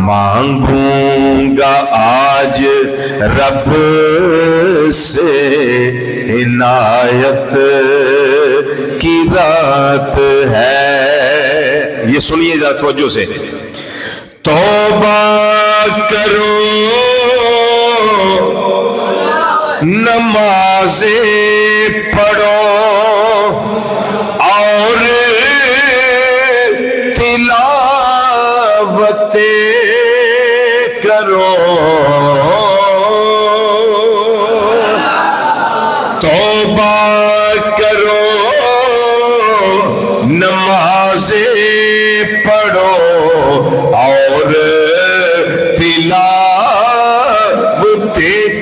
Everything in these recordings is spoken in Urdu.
مانگوں گا آج رب سے عنایت کی رات ہے. یہ سنیے ذرا توجہ سے. توبہ کرو نمازیں پڑھو اور تلاوتیں کرو. توبہ کرو نمازیں پڑھو اور تلاوتیں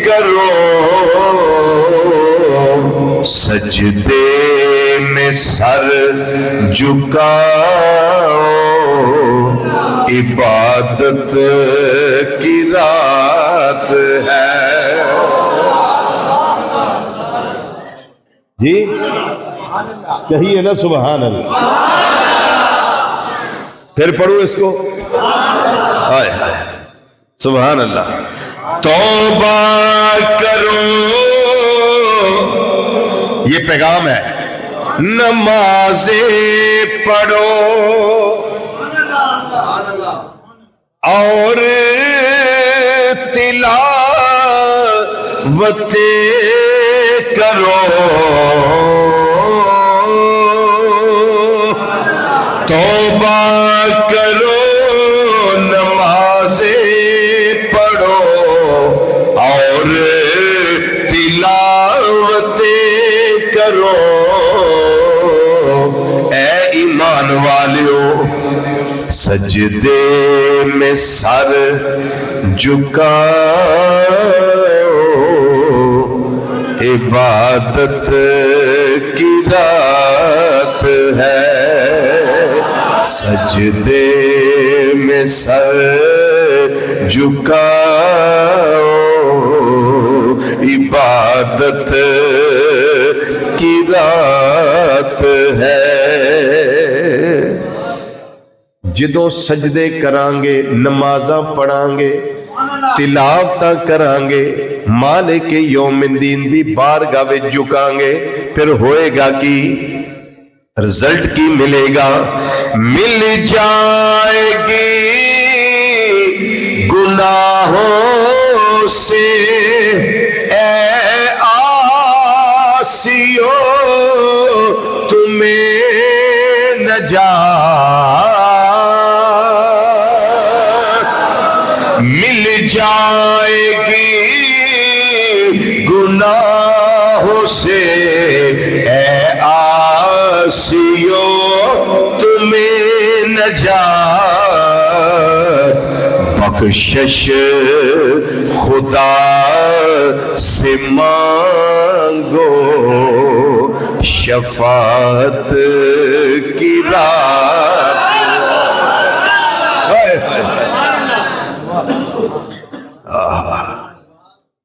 کرو. سجدے میں سر جھکاؤ عبادت کی رات ہے. جی کہیے نا سبحان اللہ. پھر پڑھو اس کو. ہائے ہائے سبحان اللہ. توبہ کرو یہ پیغام ہے. نمازیں پڑھو اور تلاوتیں کرو. توبہ کرو نمازیں پڑھو اور تلاوتیں کرو. اے ایمان والیو سجدے میں سر جھکاؤ عبادت کی رات ہے. سجدے میں سر جھکاؤ عبادت کی رات ہے. جدوں سجدے کرانگے نمازاں پڑھانگے تلاوتاں کرانگے مالک یوم الدین دی بارگاہ وچ جھکانگے پھر ہوئے گا کی رزلٹ کی ملے گا. مل جائے گی گناہوں سے اے آسیو تمہیں نجات. مل جائے گی گناہوں سے اے آسیو تمہیں نجات. بخشش خدا سے مانگو شفاعت کی رات.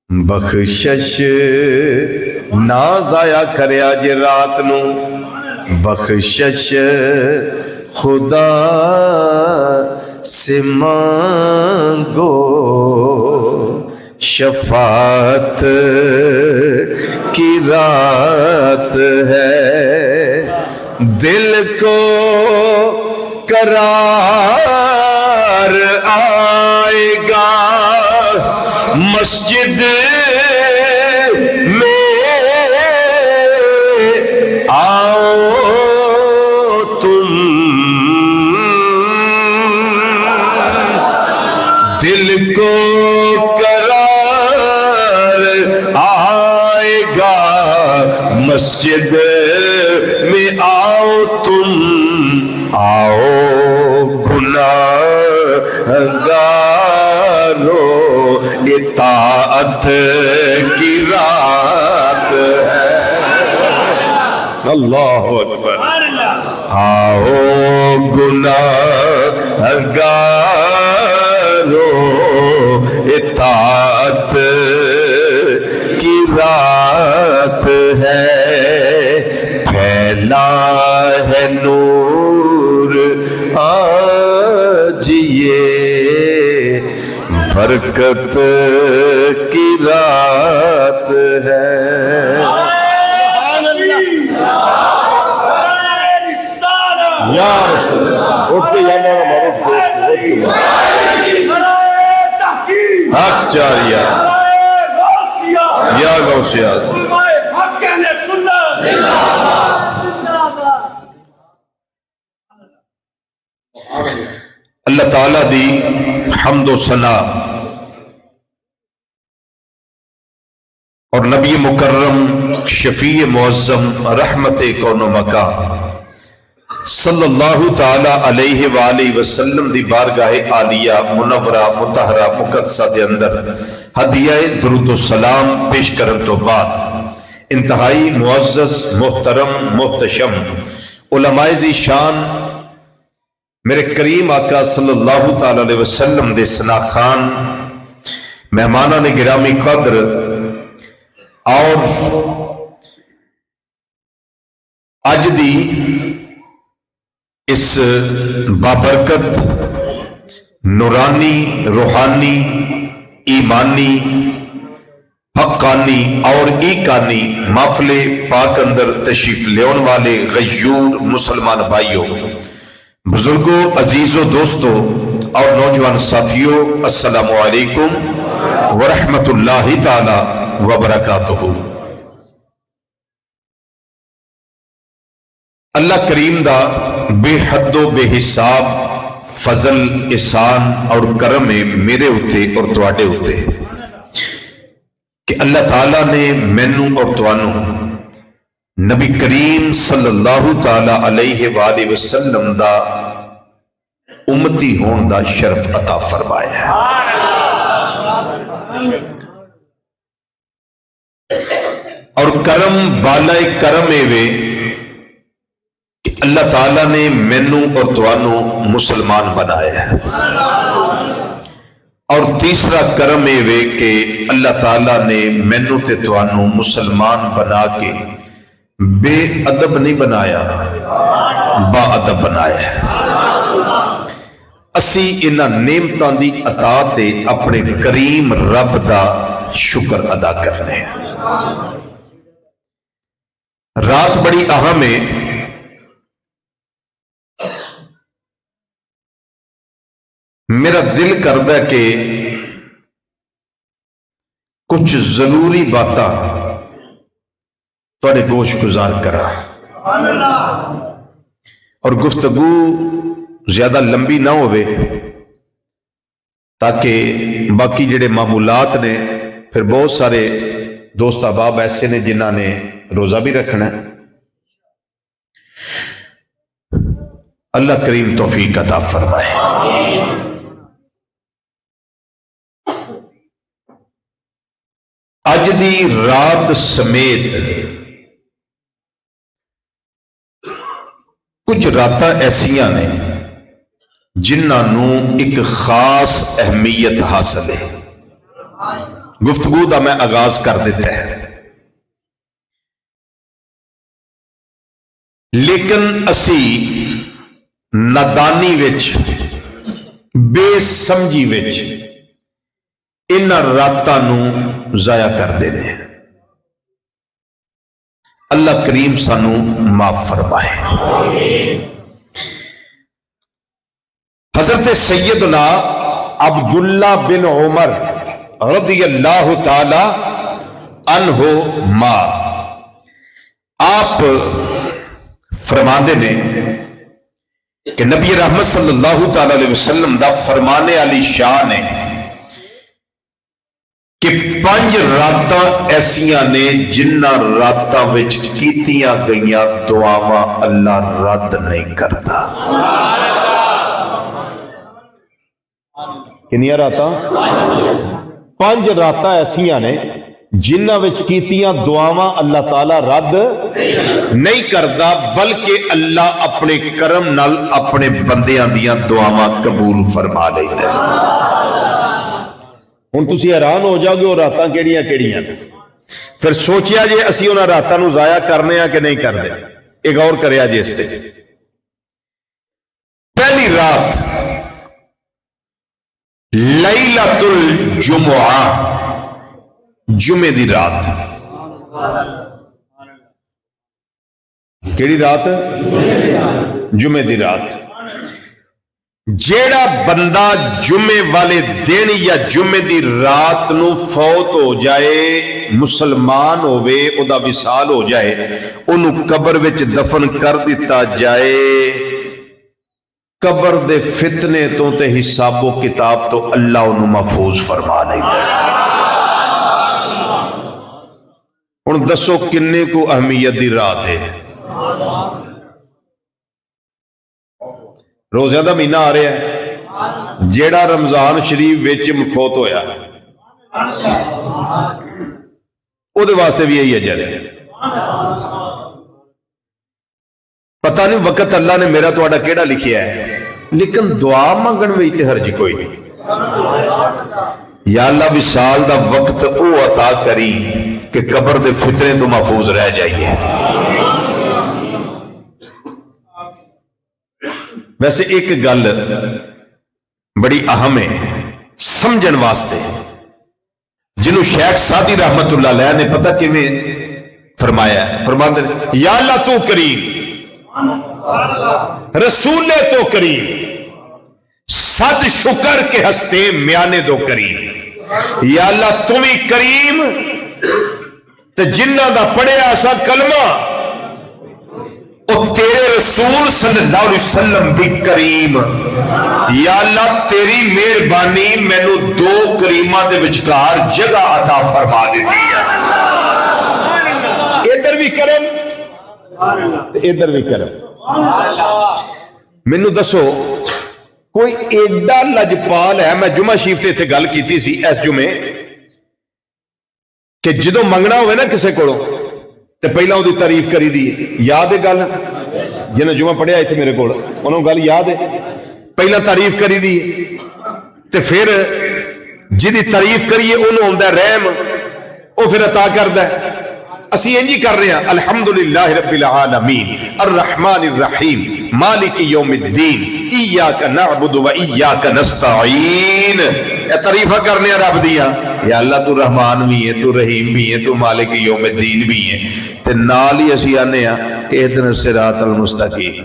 بخشش نہ ضائع کرے اج رات نو. بخشش خدا سے مانگو شفاعت کی رات ہے. دل کو قرار آئے گا مسجد میں آؤ تم. دل کو قرار آئے گا مسجد میں آؤ تم. آؤ گناہگارو اطاعت کی رات ہے. اللہ اکبر. آؤ گناہگارو اطاعت کی رات ہے. پھیلا ہے نور آج یہ برکت کی رات ہے. یا رسول اللہ اٹھ کے یا مولانا معروف حق جاریہ یا غوثیات. اللہ تعالیٰ دی حمد و ثنا اور نبی مکرم شفیع معظم رحمت کون و مکان صلی اللہ تعالی علیہ وآلہ وسلم دی بارگاہ عالیہ منورہ مطہرہ مقدسہ دے اندر ہدیہ درود و سلام پیش کرن تو بعد انتہائی معزز محترم محتشم علماء ذی شان میرے کریم آقا صلی اللہ تعالی علیہ وسلم دے ثنا خان مہمانان گرامی قدر اور اج دی اس بابرکت نورانی روحانی ایمانی حقانی اور ایکانی محفل پاک اندر تشریف لیون والے غیور مسلمان بھائیوں، بزرگوں، عزیزوں، دوستوں اور نوجوان ساتھیوں، السلام علیکم ورحمۃ اللہ تعالی وبرکاتہ. اللہ کریم دا بے حد و بے حساب فضل احسان اور کرم ہے میرے اتے اور تواڈے اتے کہ اللہ تعالیٰ نے مینوں اور توانوں نبی کریم صلی اللہ تعالی علیہ وآلہ وسلم دا امتی ہون دا شرف عطا فرمایا ہے. اور کرم بالائے کرم وے کہ اللہ تعالیٰ نے مینوں اور توانوں مسلمان بنایا ہے. اور تیسرا کرم وے کہ اللہ تعالیٰ نے مینوں تے توانوں مسلمان بنا کے بے ادب نہیں بنایا، با ادب بنایا ہے. اسی انہاں نعمتاں دی عطا تے اپنے کریم رب دا شکر ادا کرنے ہیں. رات بڑی اہم ہے. میرا دل کردا ہے کہ کچھ ضروری باتاں تواڈے گوش گزار کرا اور گفتگو زیادہ لمبی نہ ہوئے تاکہ باقی جڑے معمولات نے پھر بہت سارے دوست احباب ایسے نے جنہاں نے روزہ بھی رکھنا ہے. اللہ کریم توفیق عطا فرمائے. اج دی رات سمیت کچھ راتاں ایسیاں نے جنہاں نو ایک خاص اہمیت حاصل ہے. گفتگو دا میں آغاز کر دیتا ہے، لیکن اسی نادانی وچ بے سمجھی وچ انہاں راتاں نو ضائع کر دینے. اللہ کریم سانو معاف فرمائے. حضرت سیدنا عبداللہ بن عمر رضی اللہ تعالی عنہما آپ فرماندے نے کہ نبی رحمت صلی اللہ تعالی علیہ وسلم دا فرمانے علی شان ہے کہ 5 راتاں ایسیاں نے جنہ راتاں وچ کیتیاں گئیاں دعاواں اللہ رد نہیں کرتا. کنیاں راتاں؟ 5 راتاں ایسیاں نے جنہ وچ کیتیاں دعاواں اللہ تعالی رد نہیں کرتا، بلکہ اللہ اپنے کرم نال اپنے بندیاں دیاں دعاواں قبول فرما لیتا ہے. ہن تسی حیران ہو جاؤ گے وہ راتاں کیڑیاں کیڑیاں نے. پھر سوچیا جے اسی انہاں راتاں نو ضائع کرنے کہ نہیں کردے. ایک اور کریا جے اس تے. پہلی رات لیلۃ الجمعہ، جمعے دی رات. کیڑی رات؟ جمعے دی رات. جیڑا بندہ جمعے والے دن یا جمعے دی رات نو فوت ہو جائے، مسلمان ہوئے، او دا وصال ہو جائے، انہوں قبر وچ دفن کر دیتا جائے، قبر دے فتنے تو تے حساب و کتاب تو اللہ انہوں محفوظ فرما لیتا ہے. ہن دسو کنے کو اہمیت دی رات ہے. روزہ دا مہینہ آ رہا ہے، جیڑا رمضان شریف وچ فوت ہویا او دے واسطے بھی یہی اجر ہے. پتہ نہیں وقت اللہ نے میرا تہاڈا کیڑا لکھیا ہے، لیکن دعا منگن وچ تے حرج کوئی نہیں. یا اللہ وصال دا وقت او عطا کری کہ قبر دے فتنے تو محفوظ رہ جائیے. ویسے ایک گل بڑی اہم ہے سمجھن واسطے، جنہوں شیخ سعدی رحمت اللہ علیہ نے پتہ کیویں فرمایا ہے، فرماتے ہیں یا اللہ تو کریم، رسول تو کریم، صد شکر کے ہستے میانے دو کریم. یا اللہ تم ہی کریم تے جنہ دا پڑھیا اسا کلمہ او تیرے رسول صلی اللہ علیہ وسلم بھی کریم. یا اللہ تیری مہربانی مینوں دو کریماں دے وچکار جگہ عطا فرما دیتی ہے. ادھر بھی کرم ادھر بھی کرم. مینوں دسو کوئی ایڈا لجپال ہے، میں جمعہ شریف تے اتنے گل کیتی سی اس جمعے، کہ جدو منگنا ہوئے نا کسے کولوں تے پہلا وہ تعریف کری دی. یاد ہے گل؟ جنہیں جمعہ پڑھیا اتنے میرے کو انہوں گل یاد ہے. پہلا تعریف کری دی تے پھر جدی تعریف کریے انہوں ہوندہ رحم، وہ پھر عطا کردہ ہے. اسی انجی کر رہے ہیں الحمدللہ رب العالمین الرحمن الرحیم مالک یوم الدین ایاک نعبد و ایاک نستعین. تعریفہ کرنے ہیں رب دیا، یا اللہ تو رحمان بھی ہے، تو رحیم بھی ہے، تو مالک یوم الدین بھی ہے. تے نال ہی اسی آنے ہیں اہدنا الصراط المستقیم.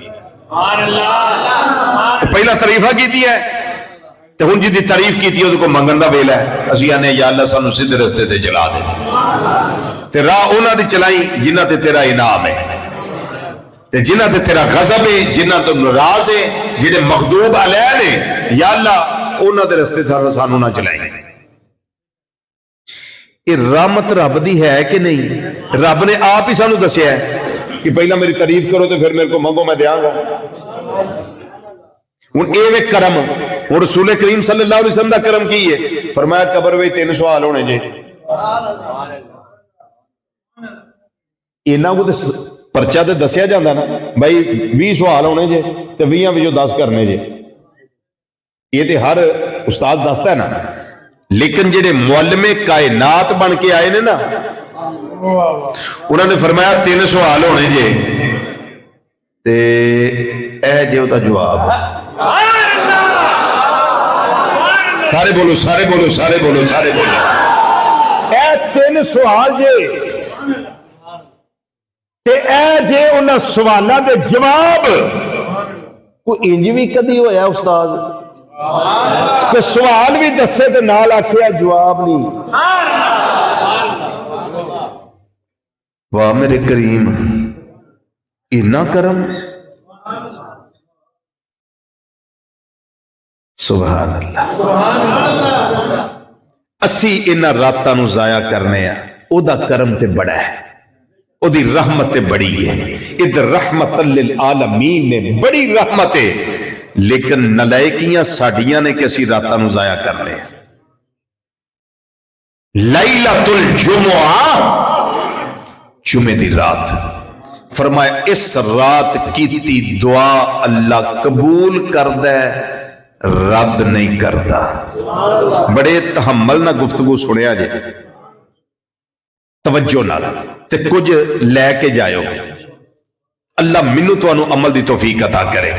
پہلا تعریفہ کیتی ہے تے ہن جی دی تعریف کیتی ہے کو منگن دا ویلا ہے. اسی آنے یا اللہ سانو سیدھے رستے تے چلا دے، تے راہ انہاں دی چلائی جنہاں تے تیرا انعام ہے، تے جنہاں تے تیرا غضب ہے، جنہاں تے ناراض ہے، جنہیں مغضوب علیہ نے، یا اللہ انہاں دے رستے سانو نہ چلائیں. یہ رحمت رب دی ہے کہ نہیں؟ رب نے آپ ہی سانو دسیا ہے کہ پہلا میری تعریف کرو تو پھر میرے کو منگو میں دیاں گا. ہن اے کرم ہن رسول کریم صلی اللہ علیہ وسلم دا کرم کی ہے. فرمایا قبر وچ 3 سوال ہونے جے. انہاں کو تے پرچہ تے دسیا جاندا نا بھائی 20 سوال ہونے جے تے 20 وچوں 10 کرنے جے. یہ تے ہر استاد دستا ہے نا، لیکن جڑے معلم کائنات بن کے آئے نے نا انہوں نے فرمایا 3 سوال ہونے جے تے اے جے دا جواب. سارے بولو سارے بولو سارے بولو سارے بولو. اے 3 سوال جے تے اے جے انہاں سوالاں دے جواب. کوئی انج بھی کدی ہویا استاد کہ سوال بھی دسے تے نال آکھیا جواب نہیں؟ واہ میرے کریم، اتنا کرم. سبحان اللہ. اسی انہاں راتاں نو ضائع کرنے ہیں، او دا کرم تے بڑا ہے، او دی رحمت تے بڑی ہے. ادھر رحمت للعالمین نے بڑی رحمت ہے، لیکن نلائکیاں ساڑیاں نے کہ اسی راتاں نو ضائع کرنے ہیں. لیلۃ الجمعہ، جمعے دی رات. فرمایا اس رات کیتی دعا اللہ قبول کردہ رد نہیں کرتا. بڑے تحمل نہ گفتگو سنیا جے، توجہ نہ تے کچھ لے کے جائیو. اللہ منو تو انو عمل دی توفیق عطا کرے.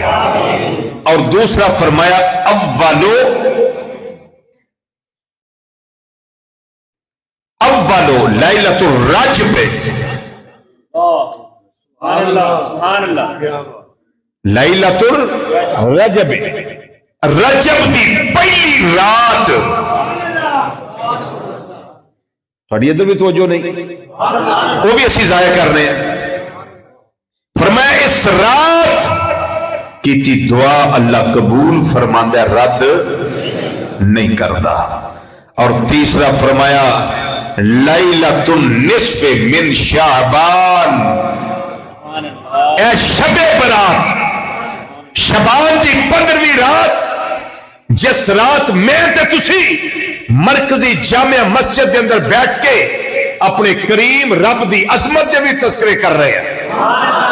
اور دوسرا فرمایا اولو لیلۃ الرجب، لیلۃ رجب، الرجب دی پہلی رات. تھوڑی ادھر بھی توجہ نہیں، وہ بھی اسی ضائع کر رہے ہیں. فرمایا اس رات کی تھی دعا اللہ قبول فرماندہ، رد نہیں کرتا. اور تیسرا فرمایا لیلۃ النصف من شعبان، اے شب برات، شبان دی 15ویں رات، جس رات میں تے تسی مرکزی جامع مسجد کے اندر بیٹھ کے اپنے کریم رب دی عظمت دے بھی تذکرے کر رہے ہیں،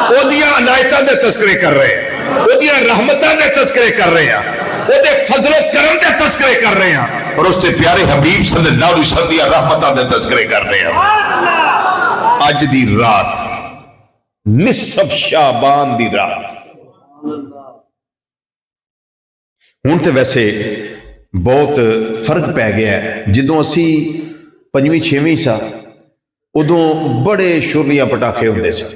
او دیاں عنایتاں دے تذکرے کر رہے ہیں، او دیاں رحمتاں دے تذکرے کر رہے ہیں، او دے فضل و کرم دے تذکرے کر رہے ہیں، اور اس دے پیارے حبیب صلی اللہ علیہ وسلم دی رحمتاں دے تذکرے کر رہے ہیں. اج دی رات نصف شعبان دی رات. ہوں تو ویسے بہت فرق پی گیا ہے. جدوں اسی 5ویں 6ویں سا ادوں بڑے شورلیاں پٹاخے ہوندے سن،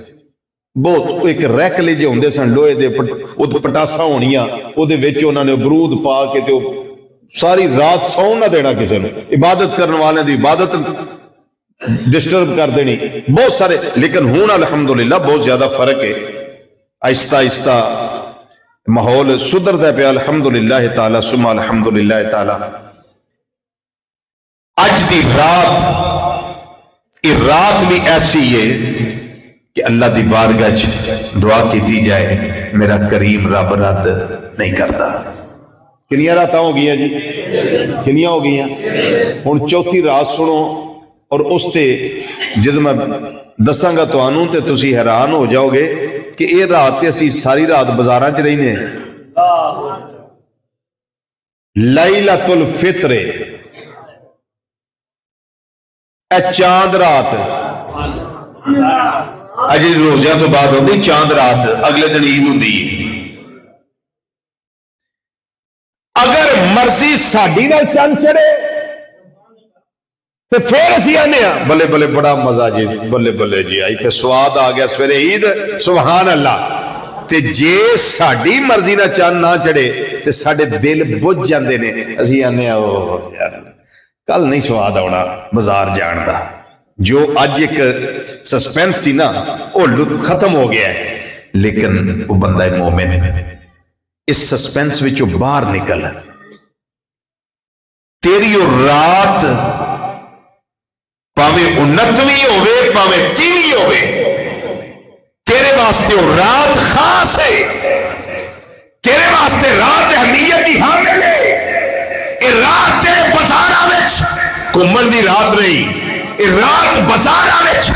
بہت ایک ریکلے جے ہوندے سن لوہے دے، وہ پٹاسا ہونیاں، وہ دے وچ انہاں نے برود پا کے تے ساری رات سون نہ دینا کسی نے، عبادت کرنے والے دی عبادت ڈسٹرب کر دینی بہت سارے. لیکن ہوں الحمدللہ بہت زیادہ فرق ہے، آہستہ آہستہ ماحول سدھرتا پیا الحمدللہ تعالی ثم الحمدللہ تعالی. اج دی رات، یہ رات بھی ایسی ہے کہ اللہ دی بارگاہ دعا کی جائے، میرا کریم رب رد نہیں کرتا. کنیاں راتاں ہو گئی جی، کنیاں ہو گئی. ہن چوتھی رات سنو، اور اس تے جد میں دساں گا تانوں تے تسی حیران ہو جاؤ گے کہ یہ رات تے اسی ساری رات بازاراں چ رہنے. لیلۃ الفطر، اے چاند رات. اج روزیاں تو بعد ہوتی چاند رات، اگلے دن عید ہوتی. اگر مرضی ساڈی نال چند چڑھے تو پھر اسی آنے بلے بلے بڑا مزہ جی، بلے بلے جی آئی تے سواد آ گیا سویرے عید، سبحان اللہ. تے جے ساڈی مرضی نہ چند نہ چڑھے تے ساڈے دل بجھ جاندے نے، اسی آنے یار کل نہیں سواد آنا بازار جان دا. جو اج ایک سسپینس سی نا وہ ختم ہو گیا ہے. لیکن وہ بندہ مومن اس سسپینس وچوں باہر نکل. تیری وہ رات پاویں 29ویں ہوے پاویں 30ویں ہوے، تیرے واسطے وہ رات خاص ہے، تیرے واسطے رات اہمیت دی حامل ہے. یہ رات تیرے بازاراں وچ گھومن دی رات نہیں، یہ رات بازاراں وچ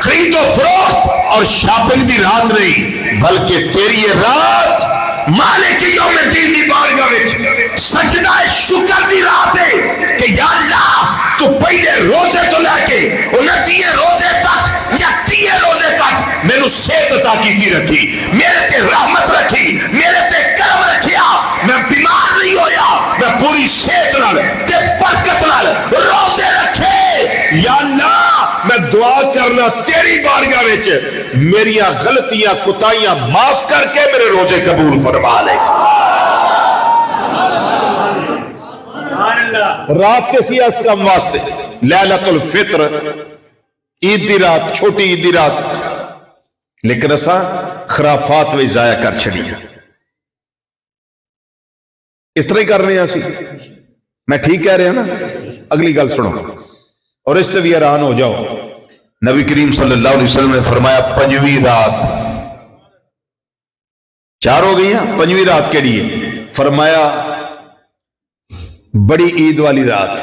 خرید و فروخت اور شاپنگ دی رات نہیں، بلکہ تیری یہ رات مالک یوم الدین دی بارگاہ وچ سجدہ شکر دی رات ہے کہ یا اللہ تو پہلے روزے تو لے کے 29 روزے تک یا 30 روزے تک میں صحت عطا کی رکھی، میرے تے رحمت رکھی، میرے تے کرم رکھیا، میں بیمار نہیں ہویا، میں پوری صحت نال تے برکت نال روزے رکھے. یا اللہ میں دعا کرنا تیری بارگاہ وچ میریاں غلطیاں کوتاہیاں معاف کر کے میرے روزے قبول فرما لے. رات کسی اس کام واسطے لیلۃ الفطر، عید دی رات، چھوٹی عید دی رات، لیکن اساں خرافات وچ ضائع کر چھڑی. اس طرح ہی کر رہے ہیں اسی. میں ٹھیک کہہ رہا نا؟ اگلی گل سنو اور اس تے بھی حیران ہو جاؤ. نبی کریم صلی اللہ علیہ وسلم نے فرمایا 5ویں رات 4 ہو گئی ہیں، 5ویں رات کے لیے فرمایا بڑی عید والی رات،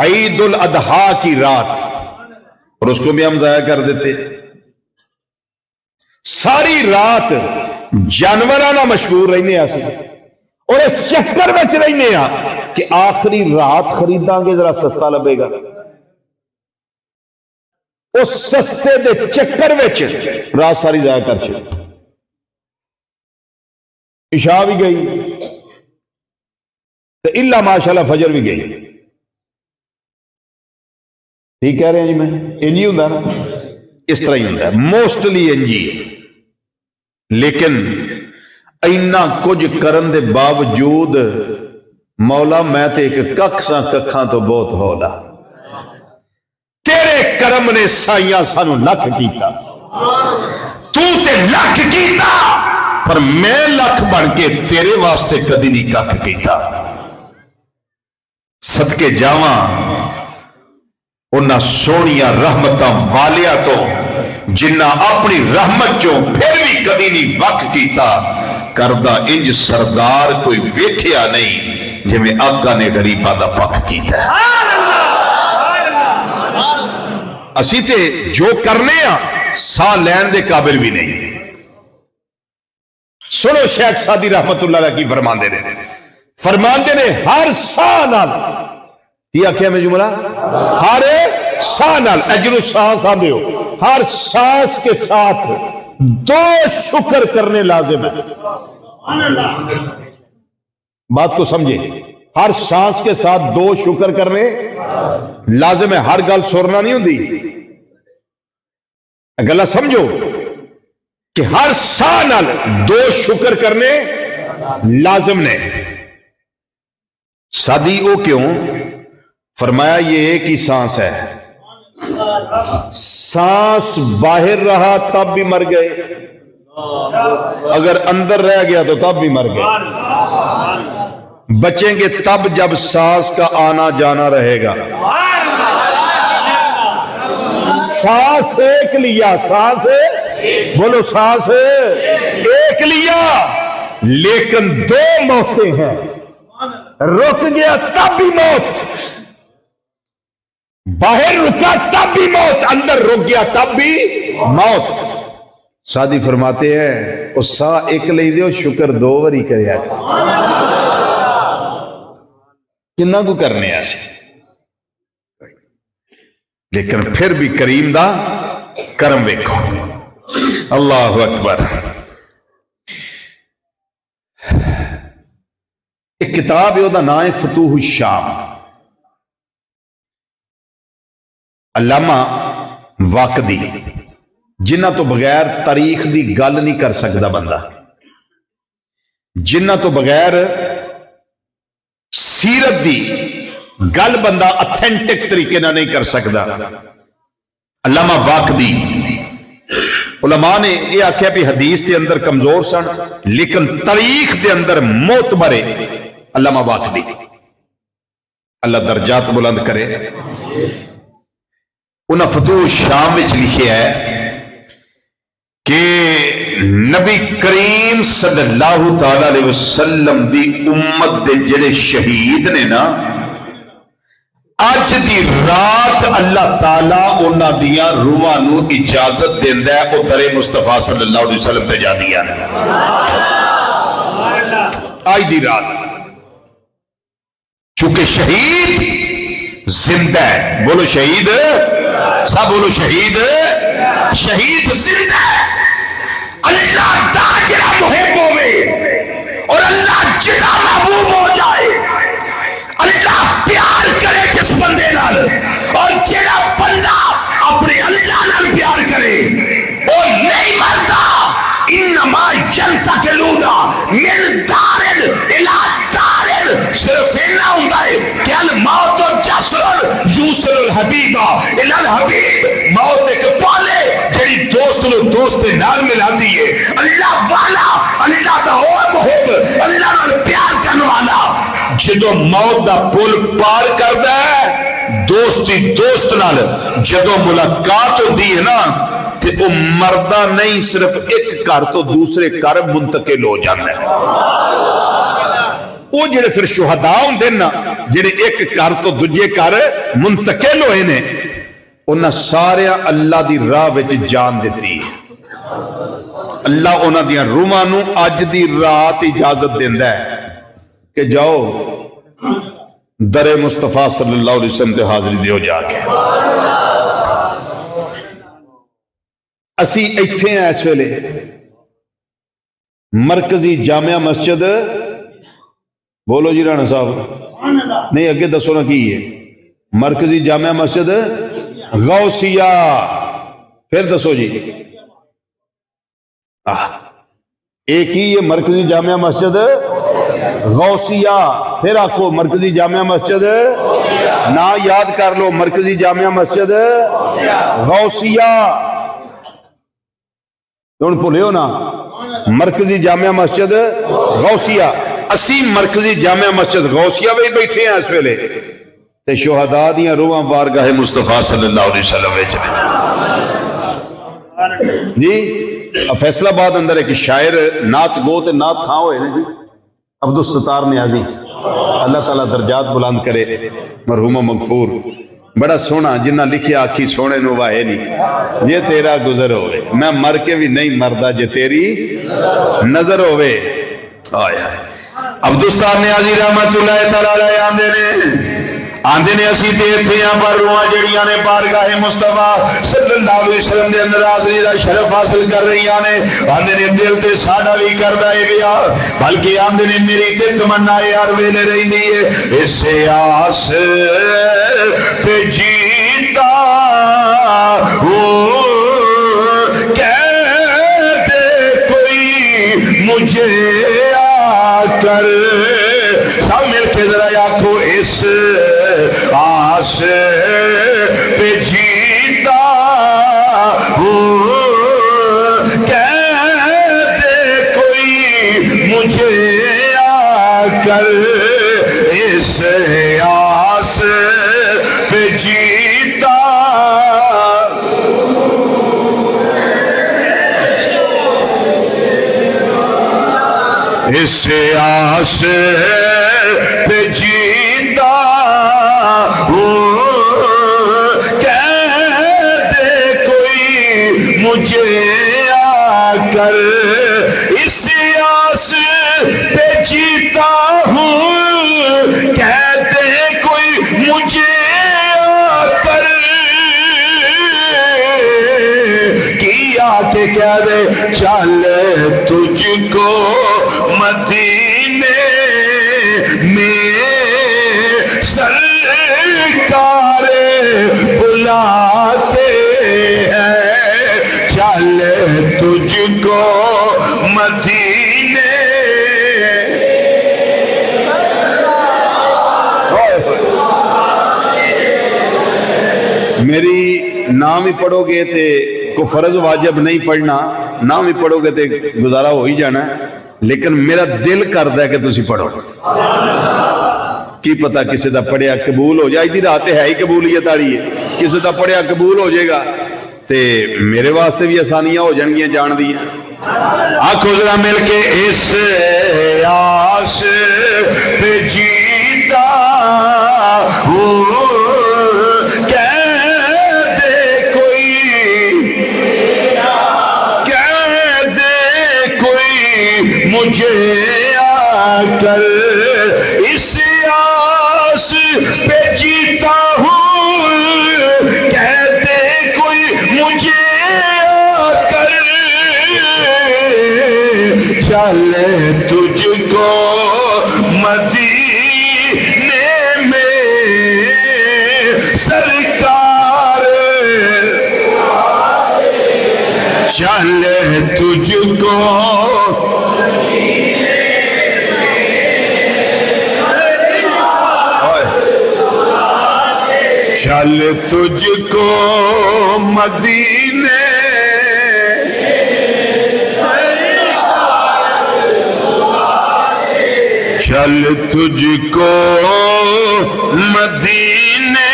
عید الاضحیٰ کی رات، اور اس کو بھی ہم ضائع کر دیتے. ساری رات جانوراں مشغول رہنے ہیں اور اس چکر میں رہنے ہیں کہ آخری رات خریداں گے ذرا سستا لبے گا. اس سستے دے چکر میں رات ساری ضائع کر چکی. عشاء بھی گئی تو الا ماشاءاللہ فجر بھی گئی. ٹھیک کہہ رہے ہیں جی میں؟ انج ہی ہوندا نا، اس طرح ہی ہوندا ہے، موسٹلی انج ہی ہے۔ لیکن اینا کچھ کرن دے باوجود مولا میں تے ایک ککھ ساں، ککھاں تو بہت ہولا، تیرے کرم نے سائیاں سانو لکھ کیتا، تو تے لکھ کیتا، پر میں لکھ بن کے تیرے واسطے کدی نہیں ککھ کیتا۔ صدقے جاواں انہاں سونیاں رحمتاں والیا تو جنہ اپنی رحمت چوں پھر بھی کدی نہیں وقت کیتا، کردہ انج سردار کوئی ویکھیا نہیں جی میں آقا نے غریبہ دا پک کیتا ہے۔ اسی تے جو کرنے ہاں سا لین دے قابل بھی نہیں۔ سنو شیخ سعدی رحمت اللہ علیہ کی فرماندے نے ہر سا نال یہ آخیا میں جملہ، ہر سا نال اجر سانس آدھے ہو، ہر سانس کے ساتھ دو شکر کرنے لازم ہے۔ بات کو سمجھے، ہر سانس کے ساتھ دو شکر کرنے لازم ہے۔ ہر گل سرنا نہیں ہوندی، گلا سمجھو کہ ہر سا نال دو شکر کرنے لازم نے۔ سادی او کیوں؟ فرمایا یہ ایک ہی سانس ہے، سانس باہر رہا تب بھی مر گئے، اگر اندر رہ گیا تو تب بھی مر گئے، بچیں گے تب جب سانس کا آنا جانا رہے گا۔ سانس ایک لیا، سانس بولو سانس ایک لیا، لیکن دو موتیں ہیں، رک گیا تب بھی موت، باہر رکا تب بھی موت، اندر رک گیا تب بھی موت۔ سادی فرماتے ہیں وہ سا ایک لئی دے شکر دو وری کریا کنا کو کرنے ایسے، لیکن پھر بھی کریم دا کرم ویکھو۔ اللہ اکبر۔ ایک کتاب ہے وہ دا نام ہے فتوح الشام، علامہ واقدی، جنہ تو بغیر تاریخ دی گل نہیں کر سکتا بندہ، جنہ تو بغیر سیرت دی گل بندہ اتھینٹک طریقے نہ نہیں کر سکتا۔ علامہ واقدی علماء نے یہ آخیا بھی حدیث دے اندر کمزور سن لیکن تاریخ دے اندر معتبر علامہ واقدی، اللہ درجات بلند کرے۔ انہاں فتوح الشام وچ لکھیا ہے کہ نبی کریم صلی اللہ تعالی علیہ وسلم دی امت دے جڑے شہید نے نا، اج دی رات اللہ تعالیٰ انہاں دیاں روحاں نو اجازت دیندا ہے او در مصطفیٰ صلی اللہ علیہ وسلم تے جا دیا نے۔ آج دی رات چونکہ شہید زندہ ہے، بولو شہید، سب بولو شہید، شہید زندہ ہے۔ اللہ دا جڑا محب ہوئے اور اللہ جڑا محبوب ہو جائے، اللہ پیار کرے جس بندے نال، اور جڑا بندہ اپنے اللہ نال پیار کرے وہ نہیں مرتا۔ انما ينتقلون من دار الى دار، صرف اتنا ہوتا ہے کہ الموت جسر یوصل الحبیب الى الحبیب، موت ایک پالے جڑی دوست نو دوست دے نال ملاندی ہے۔ اللہ والا، اللہ دا اور محب، اللہ نال پیار کرنے والا جدو موت دا پل پار کردا ہے، دوستی دوست نال جدو ملاقات ہوندی ہے نا تے وہ مردہ نہیں، صرف ایک گھر تو دوسرے گھر منتقل ہو جاتا ہے۔ وہ جڑے پھر شہداء ہوندے نا، جڑے ایک گھر تو دوجے گھر منتقل ہوئے نے، انہاں سارے اللہ دی راہ وچ جان دیتی ہے۔ اللہ انہاں دیاں روحاں نو اج دی رات اجازت دیندا ہے کہ جاؤ در مصطفیٰ صلی اللہ علیہ وسلم تے حاضری دیو جا کے۔ اسی ایتھے ہیں اس ویلے مرکزی جامعہ مسجد، بولو جی رانا صاحب، نہیں اگے دسو نا کی ہے، مرکزی جامعہ مسجد غوثیہ. پھر دسو جی ایک ہی یہ مرکزی جامعہ مسجد غوثیہ. پھر آخو مرکزی جامعہ مسجد نہ یاد کر لو مرکزی جامعہ مسجد غوثیہ. ہوں بھولو نا مرکزی جامعہ مسجد غوثیہ. اسی مرکزی جامعہ مسجد غوثیہ بھی بیٹھے ہیں اس ویلے تے شہداء دیاں روحاں بارگاہ مصطفیٰ صلی اللہ علیہ وسلم جی. فیصلہ آباد اندر ایک شاعر نعت گو تے نعت خاں ہوئے نا جی عبدالستار نیازی اللہ تعالیٰ درجات بلند کرے مرحوم مغفور. بڑا سونا جنہ لکھیا آکھی سونے نو واہے نہیں یہ تیرا گزر ہوئے میں مر کے بھی نہیں مردہ جے تیری نظر ہوئے. آئے آئے عبدالستار نیازی رحمت اللہ تعالیٰ آندے نے اسی تیتھے یہاں پر روحاں جڑیاں نے بارگاہ مصطفیٰ صلی اللہ علیہ وسلم دے اندر حاضری دا شرف حاصل کر رہی آنے. آندے نے دل تے ساڑا بھی کردہ ہے گیا بلکہ آندے نے میری تے تمنا ہر ویلے رہی دی ہے اس سے آس پہ جیتا وہ کہتے کوئی مجھے آ کر. سب مل کے ذرا آنکھو اس آس پہ جیتا ہوں کہتے کوئی مجھے آ کر اس آس پہ جیتا. اس آس پہ جیتا ہوں کہتے کوئی مجھے آ کر اس آس پہ جیتا ہوں کہتے کوئی مجھے آ کر. کیا کہ کہہ دے چل تجھ کو مدینے میں سرکار بلاتے ہیں. چل تجھ کو مدینے میری نام ہی پڑھو گے تے کو فرض واجب نہیں پڑھنا نام ہی پڑھو گے تے گزارا ہو ہی جانا ہے لیکن میرا دل کردا ہے کہ تسی پڑھو. کی پتہ کسی دا پڑھیا قبول ہو جائے. دی رات ہے ہی قبولیت والی ہے کسی دا پڑھیا قبول ہو جائے گا تے میرے واسطے بھی آسانیاں ہو جان گیاں جان دیاں. آنکھو ذرا مل کے اس آس پہ جیتا ہوں مجھے آ کر اس آس پہ جیتا ہوں کہتے کوئی مجھے آ کر. چل تجھ کو مدینے میں سرکار چل تجھ کو چل تجھ کو مدینے چل تجھ کو مدینے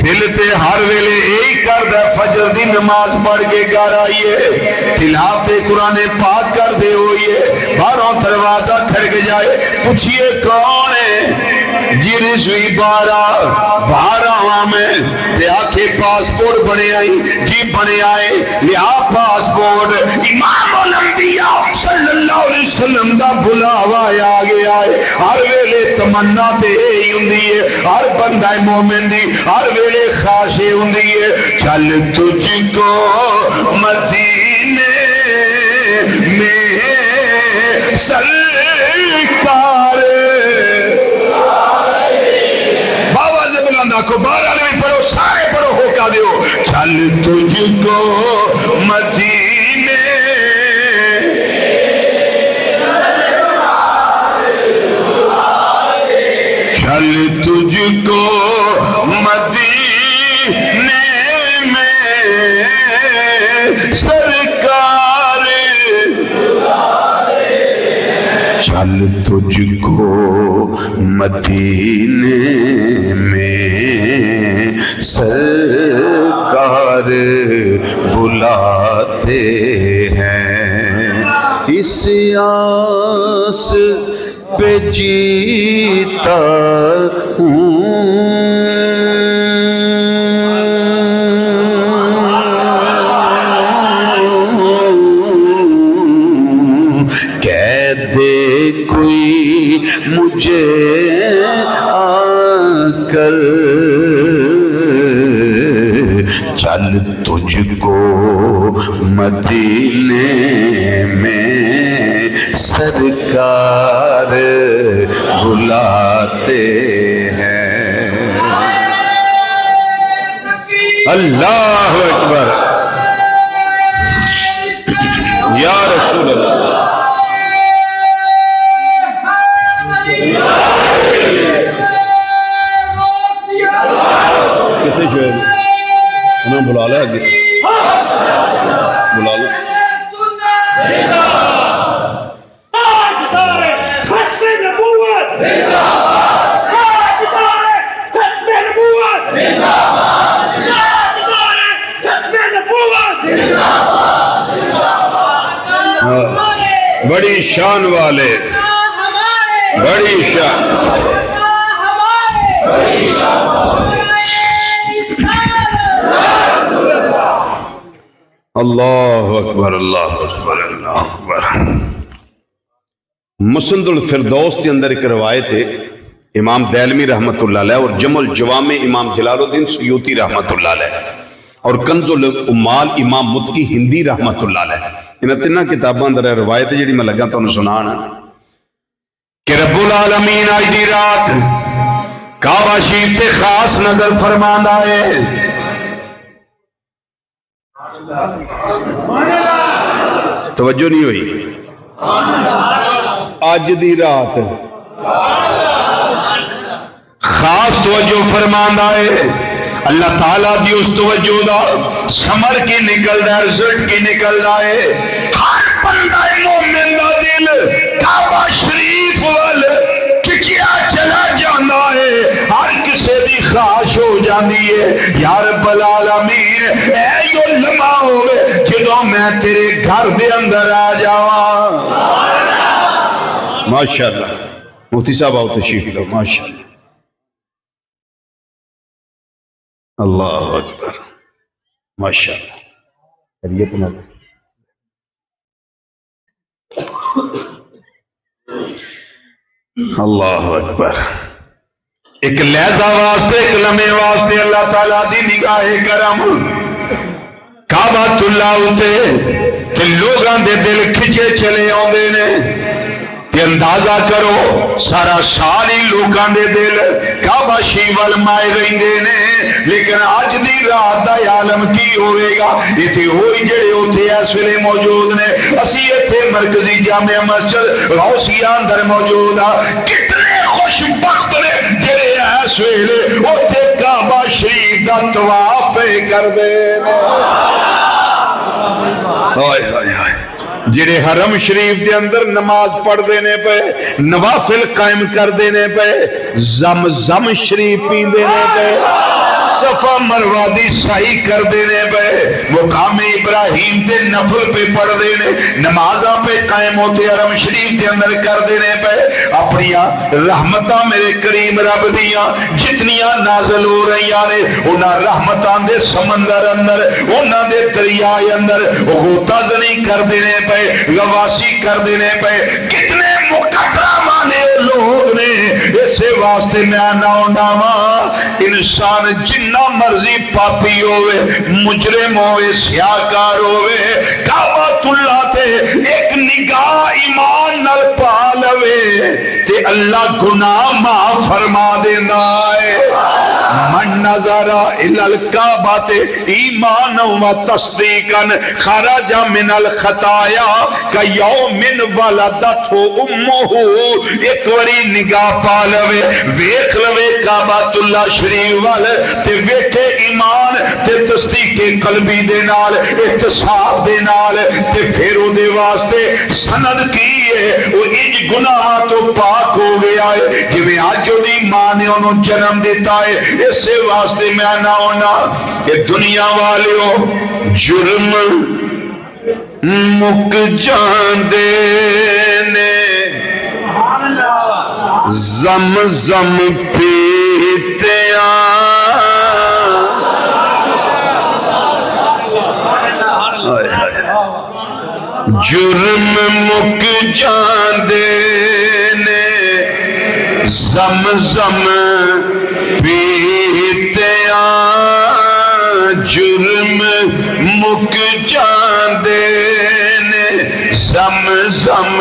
دل تے ہر ویلے یہی کردا فجر دی نماز پڑھ کے گھر آئیے تلاوت قرآن پاک کر دے ہوئیے باہروں دروازہ کھڑک جائے پوچھئے کون ہے جی رضوی باہر آواں میں تے آکھے پاسپورٹ بنے آئی جی بنے آئے لیا پاسپورٹ امام الانبیاء صلی اللہ علیہ وسلم دا بلاوا آ گیا ہے. ہر ویلے تمنا تے ہی ہوندی ہے ہر بندہ مومن دی ہر ویلے خواہش ہوندی ہے چل تجھ کو مدینے میں سرکار آنکھوں باہر والے بھی پڑھو، سارے پڑھو، ہو کا دیو چل تجھ کو مدینے چل تجھ کو مدینے میں سرکار چل تجھ کو مدینے میں سرکار بلاتے ہیں، اس آس پہ جیتا ہوں کہہ دے کوئی مجھے آ کر چل تجھ کو مدینے میں سرکار بلاتے ہیں۔ اللہ اکبر، یا رسول اللہ، کتنے شعر انہوں بلا لیا، آگے بلا لیا۔ بڑی شان والے، بڑی شان، اللہ اکبر، اللہ اکبر، اللہ اکبر۔ مسند الفردوس کے اندر ایک روایت ہے امام دیلمی رحمت اللہ علیہ اور جمع الجوامع امام جلال الدین سیوطی رحمت اللہ علیہ اور کنز العمال امام متقی ہندی رحمت اللہ علیہ، انہاں تیناں کتاباں اندر روایت جڑی میں لگا تانوں سنانا کہ رب العالمین آج دی رات کعبہ شریف تے خاص نظر فرماندا ہے۔ توجہ نہیں ہوئی؟ آج دی رات خاص توجہ فرماندا ہے، اللہ تعالیٰ دی اس توجہ دا سمر کی نکل دا ہے، رزلٹ کی نکل دا ہے۔ ہر بندہ مومن دا دل کعبہ شریف وال کھچیا چلا جانا ہے، ہر کسے دی خواہش ہو جاندی ہے یا رب العالمین اے یو لمحہ ہوئے جدوں میں تیرے گھر دے اندر آ جاواں۔ ماشاءاللہ مفتی صاحب آؤ تشریف لو، ماشاءاللہ، اللہ اکبر، ماشاءاللہ، خیریت نہ اللہ اکبر۔ ایک لہذا واسطے، ایک لمحے واسطے اللہ تعالیٰ دی نگاہ کرم کعبۃ اللہ اتے تے لوگاں دے دل کھچے چلے آندے نے تے اندازہ کرو سارا سال ہی لوگاں دے دل کعبہ شریف ول مائے رہندے نے، لیکن اج دی رات دا عالم کی ہوئے گا؟ ایتھے ہوئی جڑے اوتھے اس ویلے موجود نے، اسی ایتھے مرکزی جامع مسجد غوثیہ اندر موجود آ، کتنے خوش بخت نے جڑے اس ویلے اوتھے کعبہ شریف دا طواف پہ کردے نے۔ ہائے ہائے ہائے، جڑے حرم شریف دے اندر نماز پڑھ دینے پہ، نوافل قائم کر دینے پہ، زمزم شریف پین دینے پہ، صفا مروہ دی سعی کر دینے پہ، مقام ابراہیم دے نفل پہ پڑھ دینے، نمازاں پہ قائم ہوتے حرم شریف دے اندر کر دینے پہ، اپنیاں رحمتاں میرے کریم رب دیاں جتنیاں نازل ہو رہی آنے، انہاں رحمتاں دے سمندر اندر، انہاں دے دریائے اندر غوطہ زنی کر دینے پہ، غواسی کر دینے پہ، کتنے مقدرہ مانے لوگ نے۔ اسے واسطے میں آنا ہونڈاما انسان جنہ مرضی پاپی ہوئے، مجرم ہوئے، سیاکار ہوئے، کعبۃ اللہ تے ایک نگاہ ایمان نال پا لوے تے اللہ گناہ معاف فرما دینا ہے۔ من نظر الى الکعبۃ ایمانا و تصدیقا خرج من الخطایا کیوم ولدتہ امہ. ایک واری نگاہ پا لوے ویکھ لوے کعبۃ اللہ شریف وال تے ویکھے ایمان تے تصدیق قلبی دے نال احتساب دے نال تے پھر او دے واسطے سند کی ہے وہ انج گناہ تو پاک ہو گیا ہے جویں اج دی ماں نے انہوں جنم دیتا ہے. اس واسطے میں نہ ہونا کہ دنیا والیوں جرم مک جاندے نے زم زم پیتیاں جرم مک جاندے نے زم زم پیتیاں جرم مک جاندے نے زم زم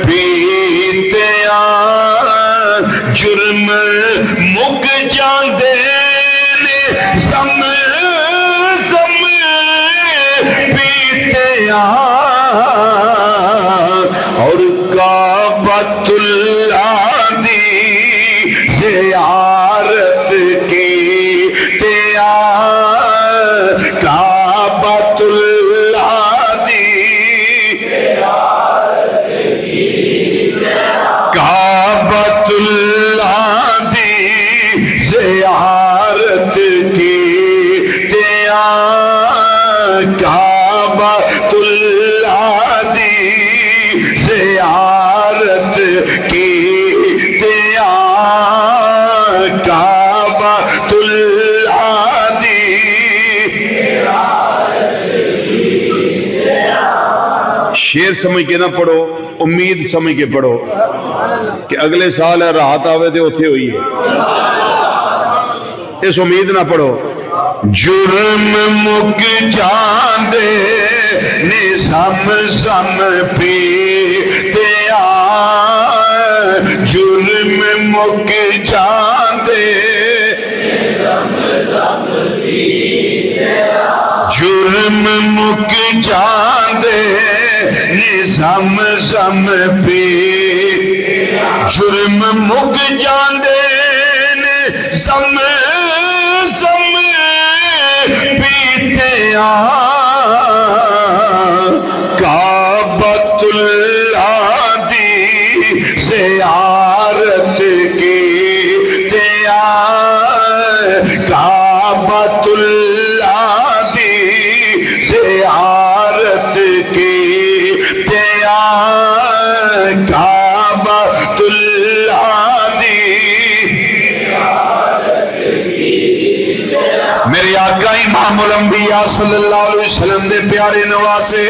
پیتیاں جرم مک جاندے نے زم زم پیتیاں اور کعبۃ اللہ دی زیارت کی تیا کعبۃ اللہ دی کعبۃ اللہ دی زیارت کی تیا کعبۃ اللہ دی زیارت کی تیا کعبۃ اللہ دی. شیر سمجھ کے نہ پڑھو امید سمجھ کے پڑھو کہ اگلے سال ہے راحت آوے تے اوتھے ہوئی ہے. اس امید نہ پڑھو. جرم مک جاندے نے زم زم پیتیاں جرم مک جاندے جرم مک جاندے نے زم زم پی جرم مک جاندے نے زم زم پیتیاں کعبۃ اللہ دی زیارت کی تیا کعبۃ اللہ دی زیارت کی تیا کعبۃ اللہ دی. میرے آقا امام الانبیاء صلی اللہ علیہ وسلم دے پیارے نواسے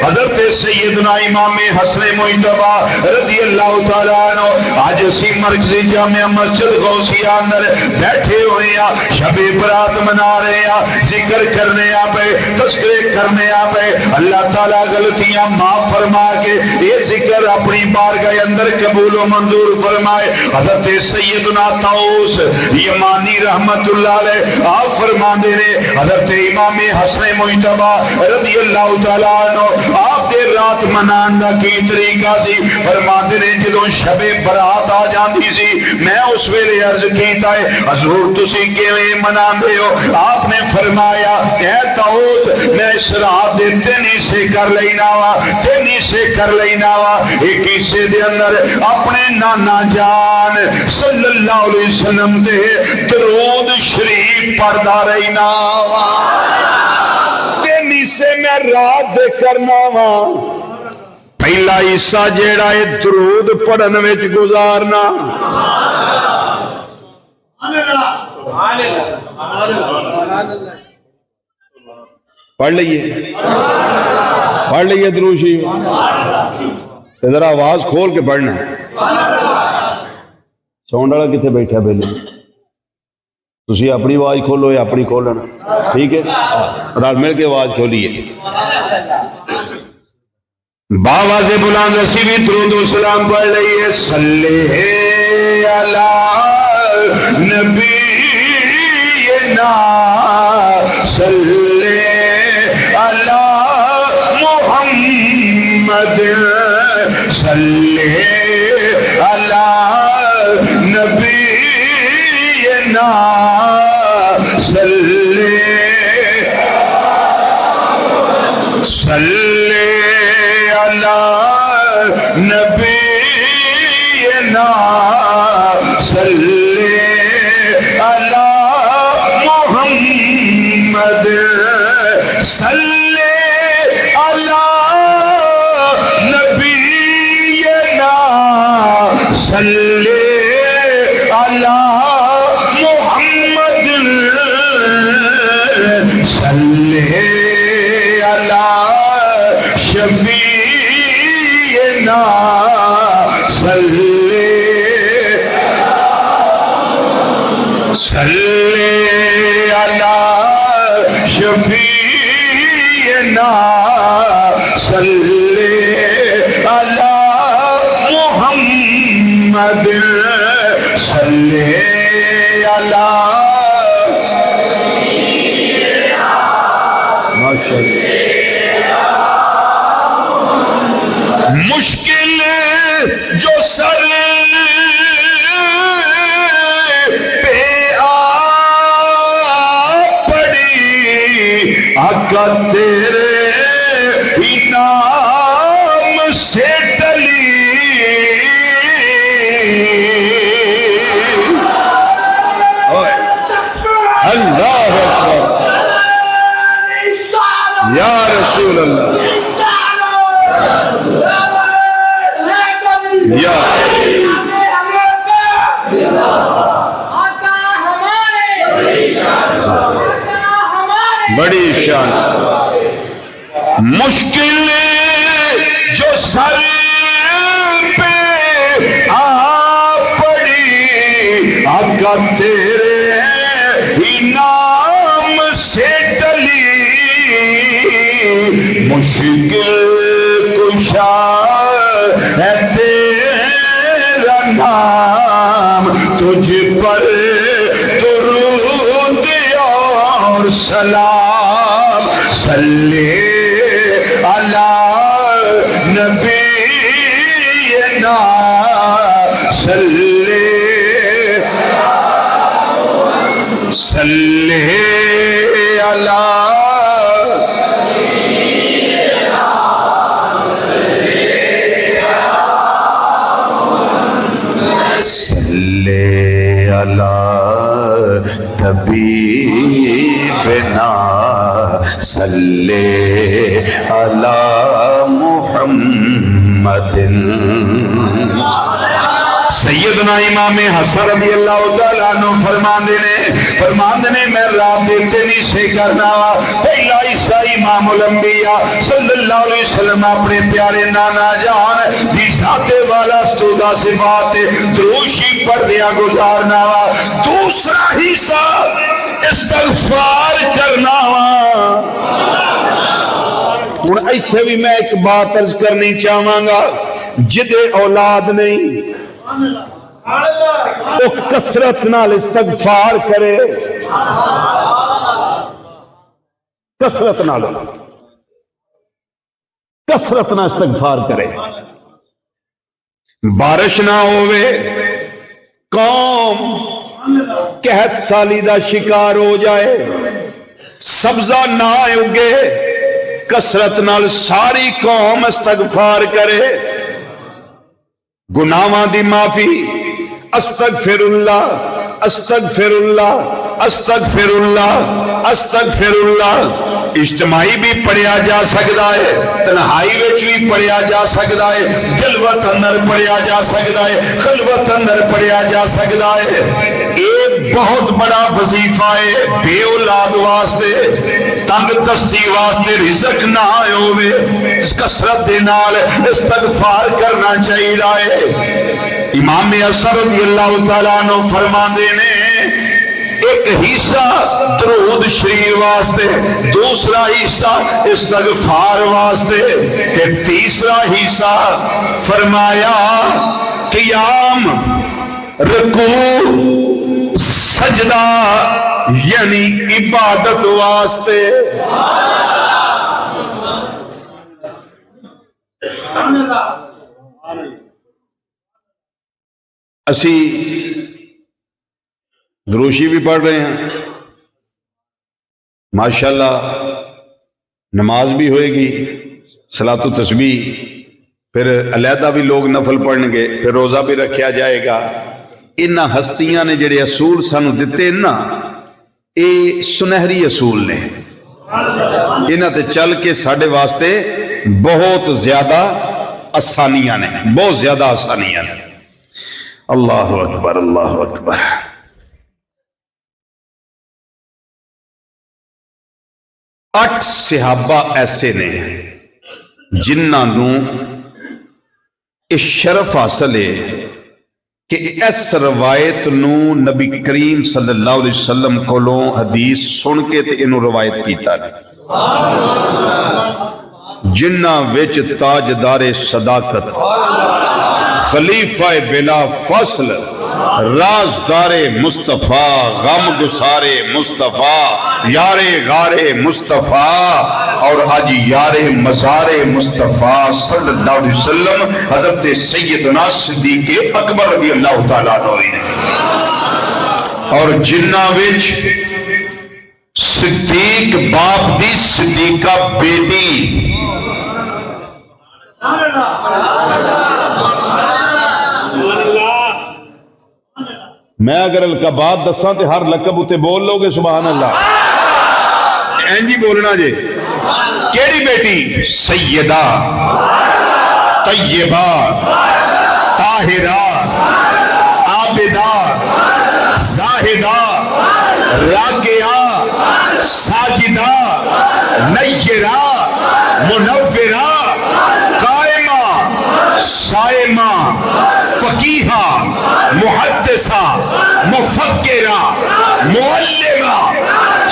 حضرت سیدنا امام حسن مجتبی رضی اللہ تعالیٰ عنہ آج اسی مرکزی جامع مسجد غوثیہ اندر بیٹھے ہوئے ہیں شب برات منا رہے ہیں ذکر کرنے پہ تذکرے کرنے پہ اللہ تعالیٰ غلطیاں معاف فرما کے یہ ذکر اپنی بارگاہ اندر قبول و منظور فرمائے. حضرت سیدنا طاؤس یمانی رحمت اللہ علیہ آپ فرما دے رہے حضرت امام حسن مجتبی رضی اللہ تعالیٰ عنہ آپ دے رات منان دا کی طریقہ سی فرما دے رہے جدوں شب برات آ جاندی سی میں اس ویلے عرض کیتا ہے حضور تسی کیویں مناندے ہو. آپ نے فرمایا اے طاؤس میں اس رات دے تینی سے کر لینا وا تینی سے کر لینا وا ایک حصے دے اندر اپنے نانا جان صلی اللہ علیہ وسلم دے درود شریف پڑھدا رہنا وا تینی سے میں رات دے کرنا وا. پہلا حصہ جیڑا ہے درود پڑھن وچ گزارنا. پڑھ لئیے درود شریف ذرا آواز کھول کے پڑھنا. ساؤنڈ والا کتنے بیٹھا پہلے تسی اپنی آواز کھولو یا اپنی کھولنا ٹھیک ہے رل مل کے آواز کھولیے. بابا سے بلند اسی بھی درود و سلام پڑھ لئیے. صلی علی نبی صلی علی محمد صلی علی نبینا صلی علی نبینا صلی علی محمد صلی علی نبینا صلی علی محمد صلی علی شفیعنا صلی علی شفیعنا صلی علی محمد صلی علی مشکل جو سر پہ آ پڑی آقا تیرے انعام سے ٹلی اللہ اکبر یا رسول اللہ یا بڑی شان مشکل جو سر پہ آ پڑی آقا تیرے انعام سے ٹلی مشکل کشا ہے تیرا نام تجھ پر درود اور سلام صلی علی نبینا صلی علی طبیبنا صلی علی محمد سیدنا امام حسن رضی اللہ تعالیٰ عنہ فرمان دینے میں رات دیتے نہیں سے کرنا پہلا عیسیٰ امام الانبیاء صلی اللہ علیہ وسلم اپنے پیارے نانا جان دی ذات والا استودا سے بات دروشی پر دیا گزارنا دوسرا حصہ استغفار کرنا ہوں ایتھے بھی میں ایک بات عرض کرنی چاہوں گا جدے اولاد نہیں وہ کثرت نال استغفار کرے کثرت نال استغفار کرے بارش نہ ہوئے قوم قحط سالی دا شکار ہو جائے سبزہ نہ اگے کثرت نال ساری قوم استغفار کرے گناہاں دی معافی استغفر اللہ استغفر اللہ استغفر اللہ استغفر اللہ اجتماعی بھی پڑھیا جا سکتا ہے تنہائی وچ بھی پڑھیا جا سکتا ہے جلوت اندر پڑھیا جا سکتا ہے خلوت اندر پڑھیا جا سکتا ہے ایک بہت بڑا وظیفہ ہے بے اولاد واسطے تنگ دستی واسطے رزق نہ ہوئے کثرت دے نال استغفار کرنا چاہیے امام حسن رضی اللہ تعالیٰ عنہ فرماندے نے ایک حصہ درود شریف واسطے دوسرا حصہ استغفار واسطے تے تیسرا حصہ فرمایا قیام رکوع سجدہ یعنی عبادت واسطے. اسی دروشی بھی پڑھ رہے ہیں ماشاءاللہ، نماز بھی ہوئے گی، صلاۃ و تسبیح، پھر علیحدہ بھی لوگ نفل پڑھن گے، پھر روزہ بھی رکھا جائے گا. انہاں ہستیاں نے جڑے اصول سانو دتے نا، اے سنہری اصول نے، انہاں تے چل کے ساڈے واسطے بہت زیادہ آسانیاں نے، بہت زیادہ آسانیاں نے. اللہ اکبر، اللہ اکبر. اٹھ صحابہ ایسے نے جنہاں نو اس شرف حاصل ہے کہ اس روایت نو نبی کریم صلی اللہ علیہ وسلم کولوں حدیث سن کے تے انہوں روایت کیتا ہے. جنہاں وچ تاجدار صداقت، خلیفہ بلا فصل، رازدار مصطفیٰ، غم گسار مصطفیٰ، یار غار مصطفیٰ، اور آج یار مزار مصطفیٰ صلی اللہ علیہ وسلم حضرت سیدنا صدیق اکبر رضی اللہ تعالیٰ عنہ نے. اور جنہ وچ صدیق باپ دی صدیقہ بیٹی، میں اگر القبات دساں تے ہر لقب اتے بول لو گے سبحان اللہ. اینجی بولنا جے. کیڑی بیٹی؟ سیدہ طیبہ طاہرہ عابدہ زاہدہ راکعہ ساجدہ نیرہ منورہ قائمہ صائمہ فقیہہ محدثہ مفکرہ معلمہ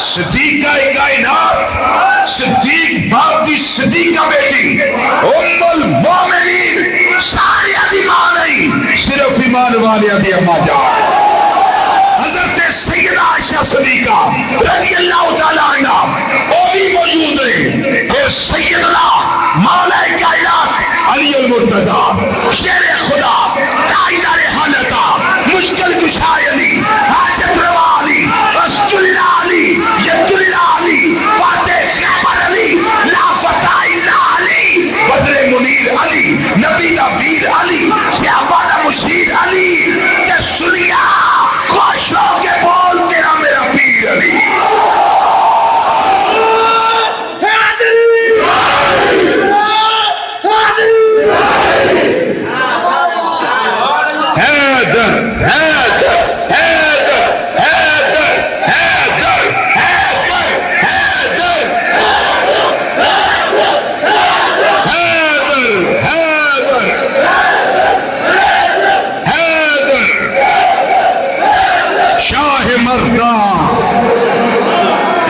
صدیقہ کائنات، صدیق باپ دی صدیقہ بیٹی، ام المومنین، ساری دی ماں نہیں، صرف ایمان والے دی اماں جان حضرت سیدہ عائشہ صدیقہ رضی اللہ تعالیٰ عنہ وہ بھی موجود ہے. پھر سیدنا مولا کائنات علی المرتضی شیر خدا قائدار حالتا مشکل کشا علی حاجت روا علی رسول اللہ علی ید اللہ علی فاتح خیبر علی لا فتح الا علی بدر منیر علی نبی نبیر علی صحابہ مشیر علی کہ سنیا خوش ہو کے بول تیرا میرا پیر علی.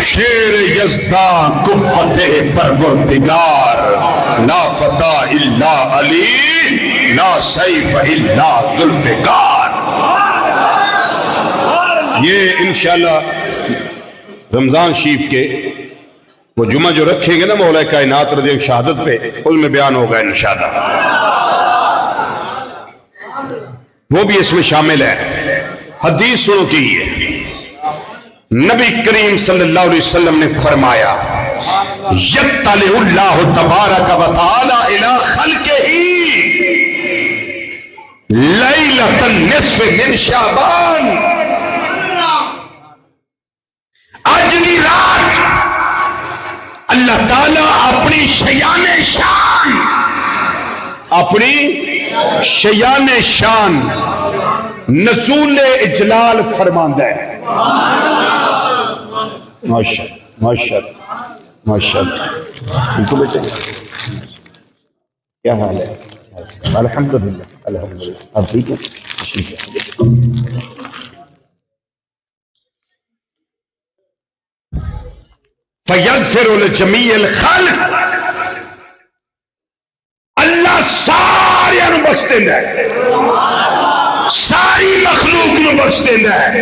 شیر یزدان کو فتح پروردگار، لا فتح الا علی لا سیف الا ذوالفقار. یہ انشاءاللہ رمضان شریف کے وہ جمعہ جو رکھیں گے نا مولا کائنات رضی اللہ شہادت پہ، اس میں بیان ہوگا انشاءاللہ، وہ بھی اس میں شامل ہے. حدیث سنو کی ہے، نبی کریم صلی اللہ علیہ وسلم نے فرمایا یطلع اللہ تبارک و تعالی الی خلقہ لیلۃ النصف من شعبان. آج دی رات اللہ تعالی اپنی شیان شان نزول اجلال فرماندہ ہے. ماشاءاللہ ماشاءاللہ ماشاءاللہ. ان کو بیٹے کیا حال ہے؟ الحمدللہ الحمدللہ. آپ ٹھیک ہے؟ فَيَغْفِرُ لِجَمِيعِ الْخَلْقِ، اللہ سارے نو بخش دیندا ہے، ساری مخلوق نو بخش دیندا ہے.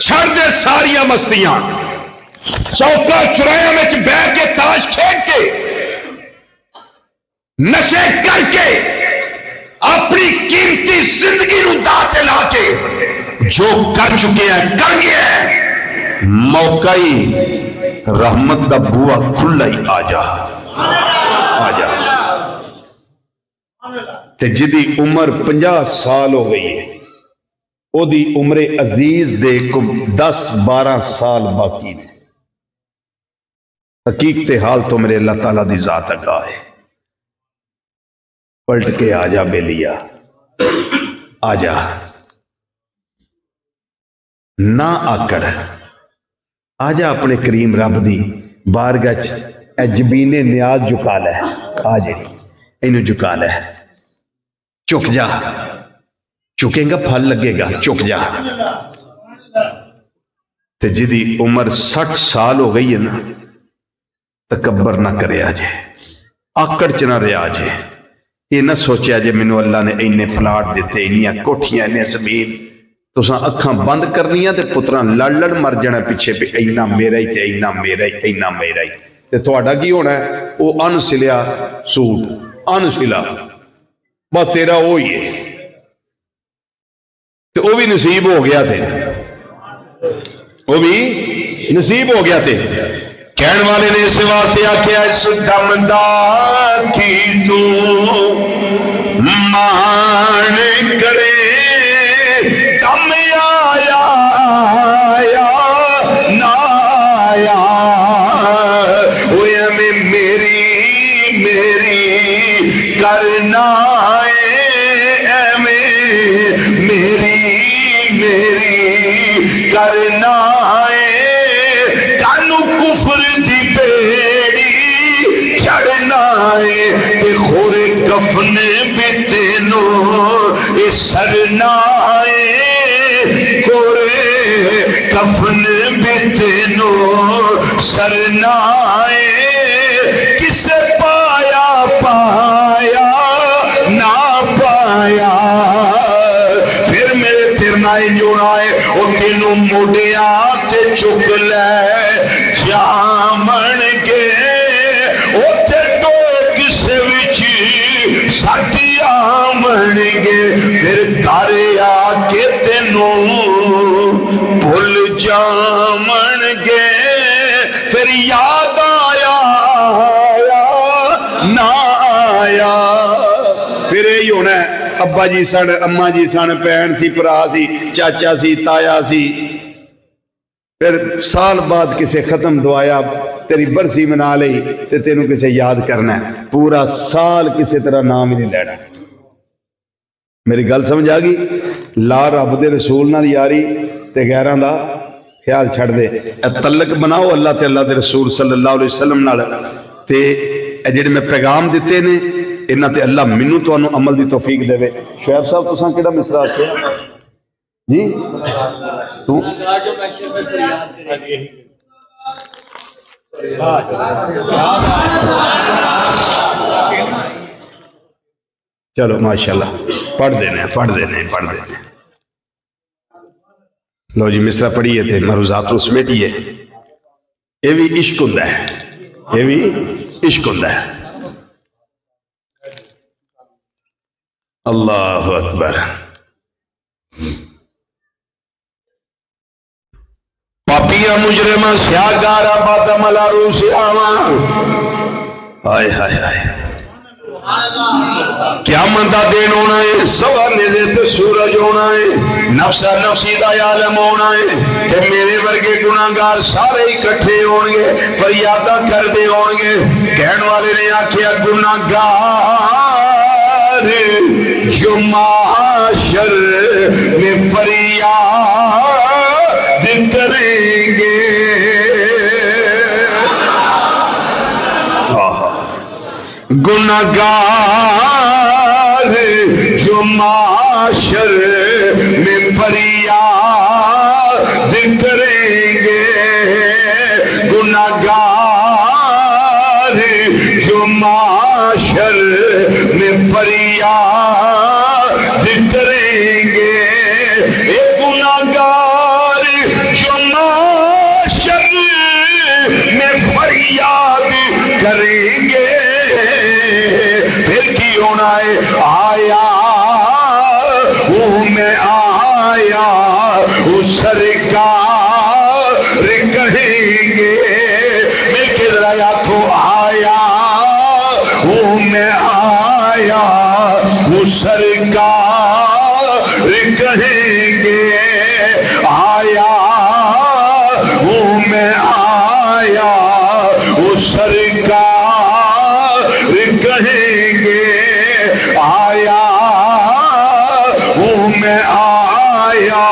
چھڑ دے ساریا مستیاں، چوکا چرایاں میں بہ کے تاش کھیل کے نشے کر کے اپنی قیمتی زندگی نو داں لا کے جو کر چکے ہیں کر گیا ہے، موقع ہی رحمت دا بوا کھلا ہی آ جا تے جدی عمر 50 سال ہو گئی ہے، او دی عمر عزیز دے کو 10-12 سال باقی نے۔ حقیقت حال تو میرے اللہ تعالیٰ دی ذات اگاہ ہے، پلٹ کے آ جا بے لیا، آ جا، نہ آکڑ، آ جا اپنے کریم رب دی بارگاہ اے جبین نیاز جھکا لے، آ جڑی اینو جھکا لے، چک جا، چکیں گا پھل لگے گا، چک جا۔ تے جدی عمر 60 سال ہو گئی ہے نا، تکبر نہ کرے آجے، آکڑ چنا رہے آجے، یہ نہ سوچے آجے مینوں اللہ نے اینے پلاٹ دیتے، انیاں کوٹھیاں، انیاں زمین، تو ساں اکھاں بند کرنیاں تے پتران لڑ لڑ مر جانا پیچھے پہ، اینا میرا ہی تے اینا میرا ہی، اینا میرا ہی، تے تو آڈا کی ہونا ہے، وہ ان سلیا سوٹ، ان سلا، بس تیرا وہی ہے، تو وہ بھی نصیب ہو گیا تھے، وہ بھی نصیب ہو گیا تھے۔ کہن والے نے اس واسطے آکھیا اس دم دا کی تو مان کرے، دم آیا آیا نہ آیا، وہ میں میری میری کرنا ہے، میری میری کرنا ہے، کانو کفر دی بیڑی چڑھنا ہے، تے خورے کفن بھی تینوں سرنا ہے، خورے کفن بھی تینوں سرنا ہے، کسے پایا پایا نہ پایا، پھر میرے تیرنائے جوڑائے وہ تینوں موڑیا تے چک لے جامن کے، وہ تے تو کسے وچی ساٹی آمن گے، پھر کارے آ کے تینوں بھول جامن گے، پھر یاد آیا آیا نہ آیا، پھر یہی ہونا ہے، ابا جی سن، اماں جی سن، بہن سی، برا سی، چاچا سی، تایا سی، پھر سال بعد کسے ختم دعایا تیری برسی منا لئی تے تینوں کسے یاد کرنا ہے، پورا سال کسے طرح نام ہی نہیں لینا۔ میری گل سمجھ آ گئی؟ لا رب دے رسول نال یاری تے غیراں دا خیال چھڑ دے، تعلق بناؤ اللہ تے اللہ دے رسول صلی اللہ علیہ وسلم نال، تے جڑے میں پیغام دیتے نے انہاں تے اللہ منوں تانوں عمل دی توفیق دے۔ شعیب صاحب تساں کیڑا مصرع آکھیا جی؟ تو چلو ماشاءاللہ پڑھ دینے پڑھ دینے پڑھ دینے۔ لو جی مصرع پڑھیے تھے مروزات رو سمیٹیے، یہ بھی عشق ہوندا ہے، یہ بھی عشق ہوندا ہے۔ اللہ اکبر۔ پاپیاں مجرمہ سیاگارہ باتا ملارو سے آوان، آئے آئے آئے کیا مندہ دین ہونا ہے، سوا نیزے پہ سورج ہونا ہے، نفسہ نفسی دا عالم ہونا ہے، کہ میرے ورگے گناہگار سارے اکٹھے ہونگے، فریادہ کر دے ہونگے۔ کہن والے نے آکھیا گناہگار جو معاشر میں فریاد کریں گے، گناہگار جو معاشر میں فریاد کریں گے، گناہگار جو معاشر میں فریاد کریں گے، اے گناہگار کریں گے پھر کی ہونا ہے آیا ہوں میں آیا وہ سرکار کہیں گے مل کے ذرا آنکھوں آیا ہوں میں آیا وہ سرکار کہیں گے آیا ہوں میں آیا وہ سرکار کہیں گے آیا ہوں میں آیا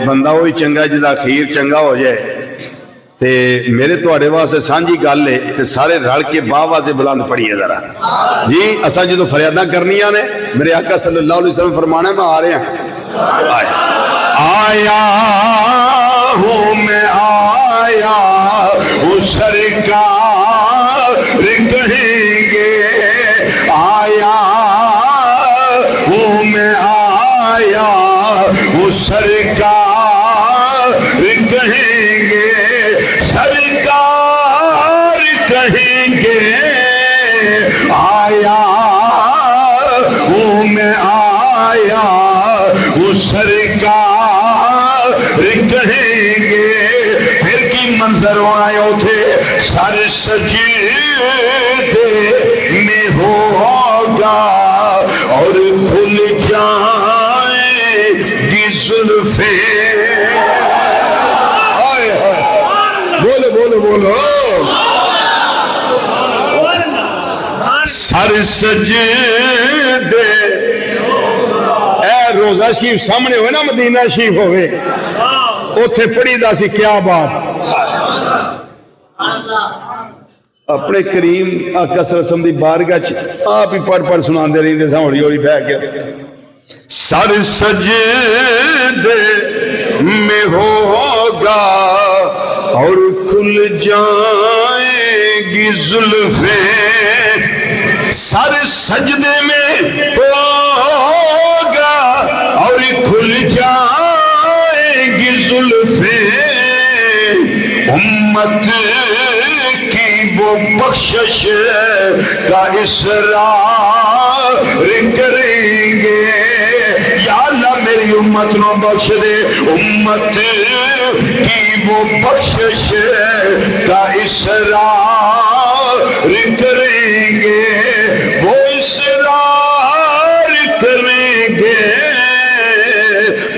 بندہ وہی چنگا جدا خیر چنگا ہو جائے تے میرے تواڈے واسطے سانجھی گل ہے تے سارے رل کے باوا سے بلند پڑھیے ذرا جی اساں جدوں فریاداں کرنیاں نے میرے آقا صلی اللہ علیہ وسلم فرمانا میں آ رہے ہیں آیا ہوں میں آیا وہ سرکار کہیں گے آیا ہوں میں آیا وہ سرکار کہیں گے سرکار کہیں گے آیا ہوں میں آیا وہ سرکار کہیں گے پھر کی منظر آئے تھے سارے سجدے میں ہوگا اور کھل جائیں گی زلفیں بولو بولو بولو سر سجدے اے روزہ شریف سامنے ہوئے نا مدینہ شریف ہوئے اوتھے پڑھی دا سی کیا بات اپنے کریم آقا صلی اللہ علیہ وسلم دی بارگاہ آپ ہی پڑھ سناندے رہندے سا ہولی ہولی بہ کے سر سجدے میں ہوگا اور کھل جائیں گی زلفیں سر سجدے میں ہوگا اور کھل جائیں گی زلفیں امت کی وہ بخشش کا اصرار کریں گے یا اللہ میری امت نو بخش دے امت کی وہ بخشش کا اصرار کریں گے وہ اصرار کریں گے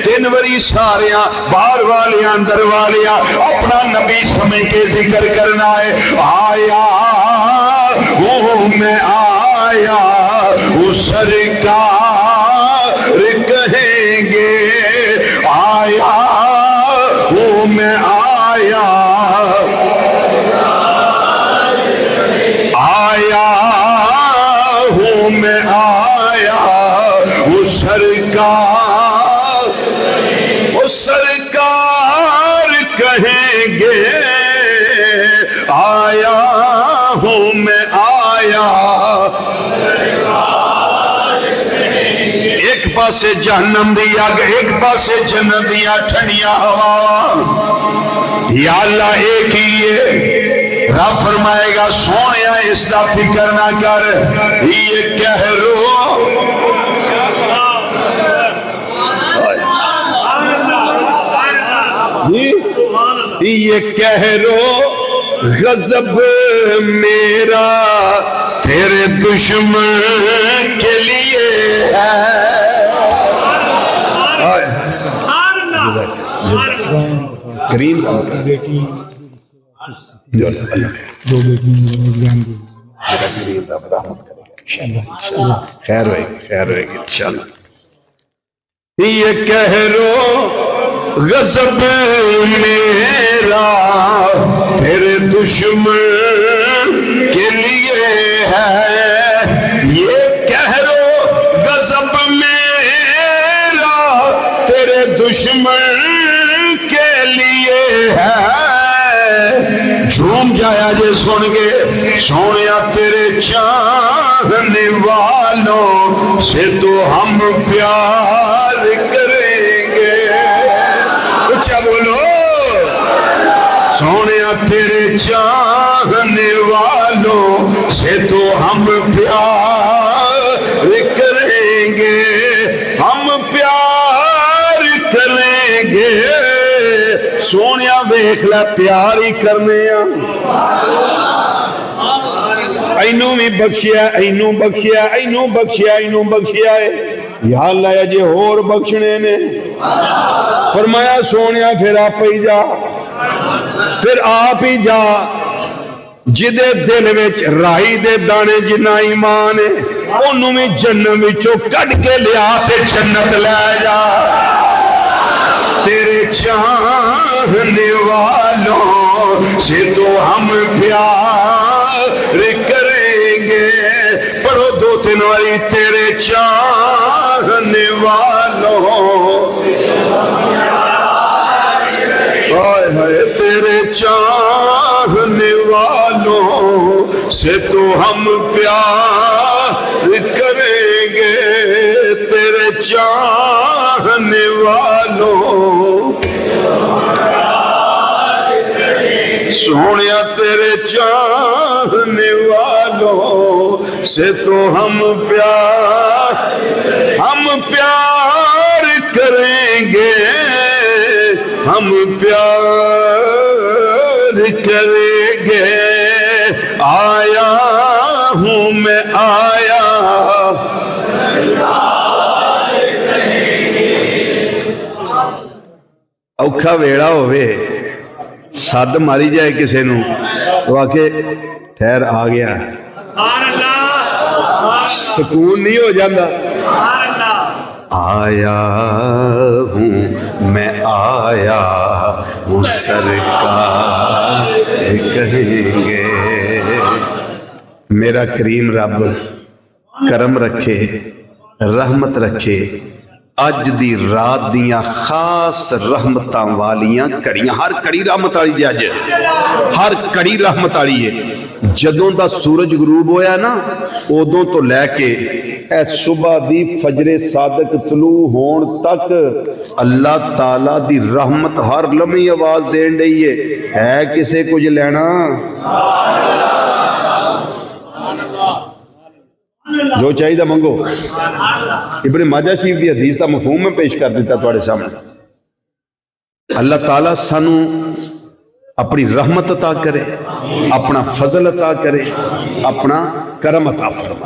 تین وری ساریاں باہر والیاں اندر والیاں اپنا نبی سمجھ کے ذکر کرنا ہے آیا وہ میں آیا وہ سرکار کہیں گے آیا وہ میں آیا آیا ہوں میں آیا وہ سرکار کہیں گے آیا ہوں میں آیا ایک پاسے جہنم دی آگ ایک پاسے جنت دیا ٹھنڈیاں ہوا یا اللہ ایک ہی ہے رب فرمائے گا سونیا اس دا فکر نہ کر یہ کہہ رو یہ کہہ رو غضب میرا تیرے دشمن کے لیے کریم خیر ہوئے گی انشاءاللہ یہ کہہ رو غضب میرا تیرے دشمن کے لیے ہے یہ کہہ رو غضب میرا تیرے دشمن کے لیے ہے جھوم جایا جے سن گے سونیا تیرے چاہنے والوں سے تو ہم پیار کریں گے اچھا بولو سونیا تیرے چاہنے والوں سے تو ہم پیار کریں گے، ہم پیار کریں گے، سونیا ویکھ لے پیار ہی کرنے اینوں بھی بخشیا، اینوں بخشیا، اینوں بخشیا، اینوں بخشیا ہے، یا اللہ اجے ہور بخشنے نے۔ فرمایا سونیا پھر آپ ہی جا، پھر آپ ہی جا، جدے دل وچ رائی دے دانے جنہ ایمان ہے انہوں بھی جنم وچوں کڈ کے لیا تے جنت لے جا۔ تیرے چاہنے والوں سے تو ہم پیار کریں گے، پڑھو دو تین والی، تیرے چاہنے والوں، تیرے چاہنے والوں سے تو ہم پیار کریں گے، تیرے چاہنے والوں، سونیا تیرے چاہنے والوں سے تو ہم پیار کریں گے، ہم پیار کریں گے۔ آیا ہوں میں آیا، اوکھا ویڑا ہوئے سد ماری جائے کسے نو تو آکے ٹھہر آ گیا، سکون نہیں ہو جاندہ۔ آیا ہوں میں آیا ہوں سرکار کہیں گے۔ میرا کریم رب کرم رکھے، رحمت رکھے، اج دی رات دیاں خاص رحمتاں والیاں کڑیاں، ہر کڑی رحمت والی دی، اج ہر کڑی رحمت والی ہے۔ جدوں دا سورج غروب ہویا نا ادوں تو لے کے اے صبح دی فجر صادق طلوع ہون تک اللہ تعالی دی رحمت ہر لمحی آواز دین رہی ہے کسے کچھ لینا؟ جو چاہیے منگو۔ ابن ماجہ شریف دی حدیث کا مفہوم میں پیش کر دیتا تھوڑے سامنے۔ اللہ تعالیٰ سانو اپنی رحمت عطا کرے، اپنا فضل عطا کرے، اپنا کرم عطا فرمائے۔